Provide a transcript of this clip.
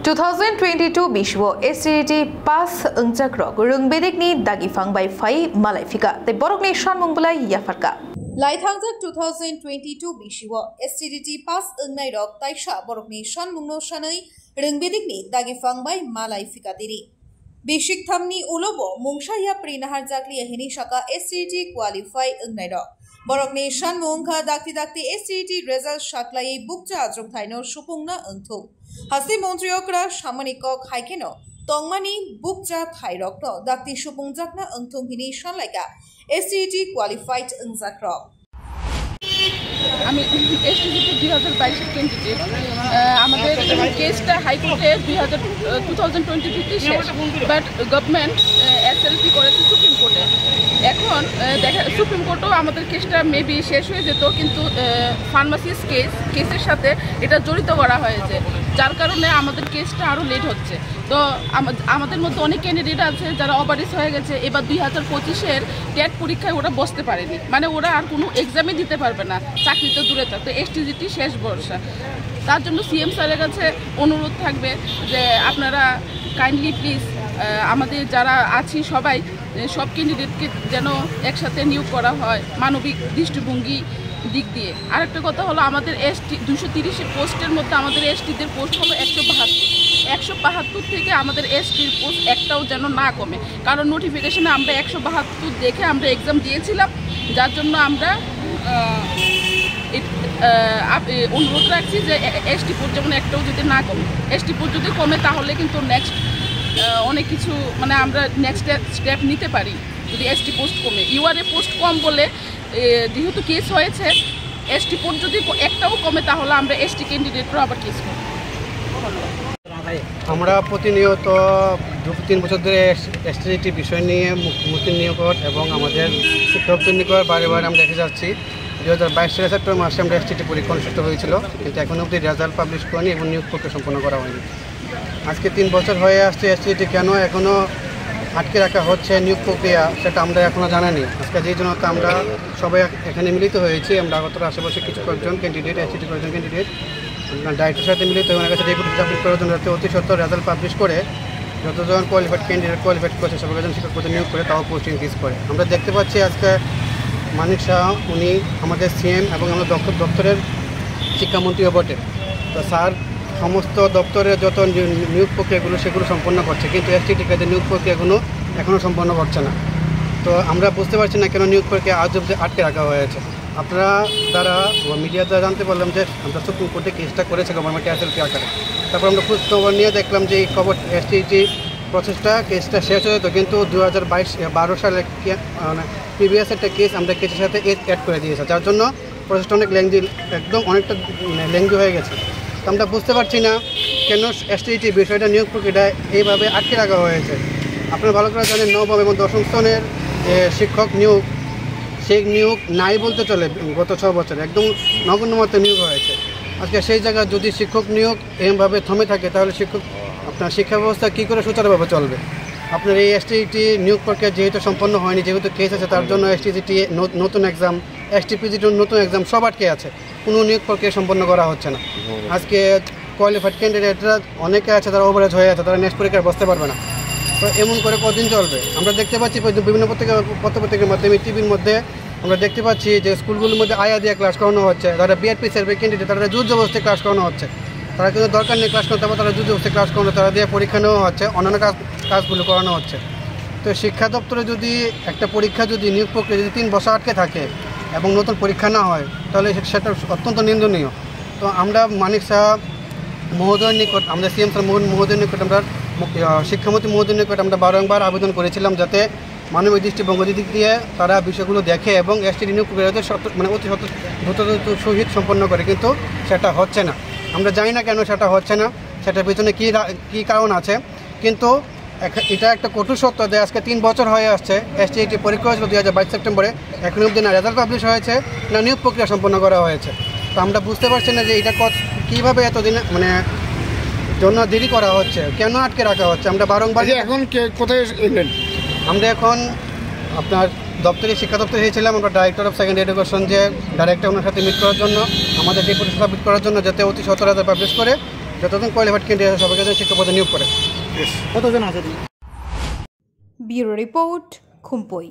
2022 Biswo STT Pass Engjakrok Rungbedikni Dagi Fangbai Fai Malaifika Te Borokni Shanmungbulai Yafarka Laithangzak 2022 Biswo STT Pass Engnairok Taisha Borokni Shanmungno Shanai Rungbedikni Dagi Fangbai Malaifika Diri Bishik Thamni Ulobo Mungshaya Prinahar Jakli Ahini Shaka STT Qualify Engnairok Borokni Shanmungka Dakti STT Result Shaklai Bukja Ajrok Thaino Shupungna Engthung Hasti Montreokra Shamanikok Haikeno Tongmani Bukja Thairokno Dakti Shupungjakna Engthung Hini Shanlaika STT Qualified Engzakrok আমি STGT 2022 candidate আমাদের কেসটা হাইকোর্টে 2023 তে শেষ but government SLP করেছে supreme কোর্টে এখন দেখা সুপ্রিম কোর্টও আমাদের কেসটা মেবি শেষ হয়ে যেত কিন্তু ফার্মাসিস্ট কেসের সাথে এটা জড়িত করা হয়েছে যার কারণে আমাদের কেসটা আরো লেট হচ্ছে তো আমাদের মধ্যে অনেক ক্যান্ডিডেট আছে যারা ওভাররিচ হয়ে গেছে এবার 2025 এর টেট পরীক্ষায় ওরা বসতে পারেনি মানে ওরা আর কোনো এক্সামে দিতে পারবে না চাকরিতে দূরে থাকতে এসটিজিটি শেষ ভরসা তার জন্য সিএম স্যারের কাছে অনুরোধ থাকবে যে আপনারা কাইন্ডলি প্লিজ আমাদের যারা আছি সবাই সব ক্যান্ডিডেটকে যেন একসাথে নিয়োগ করা হয় মানবিক দৃষ্টিভঙ্গি দিক দিয়ে আরেকটা কথা হলো আমাদের এসটি 230 পোস্টের মধ্যে আমাদের এসটিদের পোস্ট হলো 172 থেকে আমাদের এসটির পোস্ট একটাও যেন না কমে কারণ নোটিফিকেশনে আমরা 172 দেখে আমরা এক্সাম দিয়েছিলাম যার জন্য আমরা অনুরোধ রাখছি যে এসটি পোস্ট যেমন একটাও যদি না কমে এসটি পোস্ট যদি কমে তাহলে কিন্তু নেক্সট অনেক কিছু মানে আমরা নেক্সট স্টেপ নিতে পারি যদি এসটি পোস্ট কমে ইউআরএ পোস্ট কম বলে যেহেতু কেস হয়েছে এসটি পোস্ট যদি একটাও কমে তাহলে আমরা এসটি ক্যান্ডিডেটরা আবার কেস করব আমরা প্রতিনিয়ত 2-3 বছর ধরে এসটিজিটি বিষয় নিয়ে মুখ্যমন্ত্রী নিয়োগ এবং আমাদের শিক্ষকদের নিকট বারে বারে আমরা দেখে যাচ্ছি 2022 সালের সেপ্টেম্বর মাসে আমরা এসটিজিটি পরীক্ষা অনুষ্ঠিত হয়েছিল কিন্তু এখনও অবধি রেজাল্ট পাবলিশ করেনি এবং নিয়োগ প্রক্রিয়া সম্পন্ন করা হয়নি আজকে 3 বছর হয়ে আসছে এসটিজিটি কেন এখনও আটকে রাখা হচ্ছে নিয়োগ প্রক্রিয়া সেটা আমরা এখনও জানানি আজকে যেই জন্য আমরা সবাই এখানে মিলিত হয়েছি আমরা আগত আশেপাশে কিছু কয়েকজন ক্যান্ডিডেট এসটিজিটি কয়েকজন ক্যান্ডিডেট ডাইরেক্টরের সাথে মিলিত হয়ে ওনার কাছে ডেপুটি সাবমিট করার জন্য যাতে অতি সত্ত্বর রেজাল্ট পাবলিশ করে যতজন কোয়ালিফাইড ক্যান্ডিডেট কোয়ালিফাইড করছে সকলজন শিক্ষক পদে নিয়োগ করে তাও পোস্ট ইনক্রিজ করে আমরা দেখতে পাচ্ছি আজকে মানিক শাহ উনি আমাদের সিএম এবং আমাদের দপ্তরের শিক্ষামন্ত্রীও বটে তো স্যার সমস্ত দপ্তরের যত নিয়োগ প্রক্রিয়াগুলো সেগুলো সম্পন্ন করছে কিন্তু এসটিজিটি কাজে নিয়োগ প্রক্রিয়াগুলো এখনও সম্পন্ন করছে না তো আমরা বুঝতে পারছি না কেন নিয়োগ প্রক্রিয়া আজ অবধি আটকে রাখা হয়েছে আপনারা দ্বারা মিডিয়া দ্বারা জানতে পারলাম যে আমরা সুপ্রিম কোর্টে কেসটা করেছে গভর্নমেন্ট এসএলপি আকারে তারপর আমরা খোঁজখবর নিয়ে দেখলাম যে এই খবর এসটিজিটি কেসটা শেষ হয়ে যেত কিন্তু 2012 সালে প্রিভিয়াস একটা কেস আমরা কেসের সাথে অ্যাড করে দিয়েছে যার জন্য প্রসেসটা অনেক লেংদি একদম অনেকটা লেংদি হয়ে গেছে তো আমরা বুঝতে পারছি না কেন এসটিজিটি বিষয়টা নিয়োগ প্রক্রিয়াটা এইভাবে আটকে রাখা হয়েছে আপনারা ভালো করে জানেন নবম এবং দশম শ্রেণীর যে শিক্ষক নিয়োগ সেই নিয়োগ নাই বলতে চলে গত 6 বছর একদম নগণ্য মাত্রায় নিয়োগ হয়েছে আজকে সেই জায়গায় যদি শিক্ষক নিয়োগ এমভাবে থমে থাকে তাহলে আপনার শিক্ষা ব্যবস্থা কী করে সুচারুভাবে চলবে আপনার এই এসটিজিটি নিয়োগ প্রক্রিয়া যেহেতু সম্পন্ন হয়নি যেহেতু কেস আছে তার জন্য এসটিজিটি নতুন এক্সাম এসটিপিজিটির নতুন এক্সাম সব আটকে আছে কোনো নিয়োগ প্রক্রিয়া সম্পন্ন করা হচ্ছে না আজকে কোয়ালিফাইড ক্যান্ডিডেটরা অনেকে আছে তারা ওভারেজ হয়ে আছে তারা নেক্সট পরীক্ষায় বসতে পারবে না তো এমন করে কদিন চলবে আমরা দেখতে পাচ্ছি বিভিন্ন পত্রপত্রিকার মাধ্যমে টিভির মধ্যে আমরা দেখতে পাচ্ছি যে স্কুলগুলোর মধ্যে আয়া দিয়ে ক্লাস করানো হচ্ছে যারা বিআরপি সার্ভে ক্যান্ডিডেট তারা জোর জবরদস্তি ক্লাস করানো হচ্ছে তারা কিন্তু দরকার নেই ক্লাস করতে হবে তারা জোর জবরদস্তি ক্লাস করানো তারা দিয়ে পরীক্ষা নেওয়া হচ্ছে অন্যান্য কাজগুলো করানো হচ্ছে তো শিক্ষা দপ্তরে যদি একটা পরীক্ষা যদি নিয়োগ প্রক্রিয়া যদি 3 বছর আটকে থাকে এবং নতুন পরীক্ষা না হয় তাহলে সেটা অত্যন্ত নিন্দনীয় তো আমরা মানিক শাহ মহোদয়ের নিকট আমরা সিএম স্যার মহোদয়ের নিকট আমরা শিক্ষামন্ত্রী মহোদয়ের নিকট আমরা বারংবার আবেদন করেছিলাম যাতে মানবিক দৃষ্টিভঙ্গি দিক দিয়ে তারা বিষয়গুলো দেখে এবং এসটিজিটি নিয়োগ প্রক্রিয়াতে মানে অতি দ্রুত সহিত সম্পন্ন করে কিন্তু সেটা হচ্ছে না আমরা জানি না কেন সেটা হচ্ছে না সেটার পিছনে কী কারণ আছে কিন্তু এটা একটা কঠোর সত্য যে আজকে 3 বছর হয়ে আসছে এসটিজিটি পরীক্ষা হয়েছিল 2022 সেপ্টেম্বরে এখন অবধি না রেজাল্ট পাবলিশ হয়েছে না নিয়োগ প্রক্রিয়া সম্পন্ন করা হয়েছে তো আমরা বুঝতে পারছি না যে এটা কীভাবে এতদিন মানে জন্য দেরি করা হচ্ছে কেন আটকে রাখা হচ্ছে আমরা বারংবার এখন কোথায় এলেন আমরা এখন আপনার দপ্তরে শিক্ষা দপ্তরে এসেছিলাম আমরা ডাইরেক্টর অফ সেকেন্ডারি এডুকেশন যে ডাইরেক্টর ওনার সাথে মিট করার জন্য আমাদের ডেপুটি সাবমিট করার জন্য যাতে অতি সত্তর পাবলিশ করে যতজন কোয়ালিফাইড ক্যান্ডিডেট আছে সবাইকে শিক্ষক পদে নিয়োগ করে। কতজন আছে? Bureau report, খুমপই।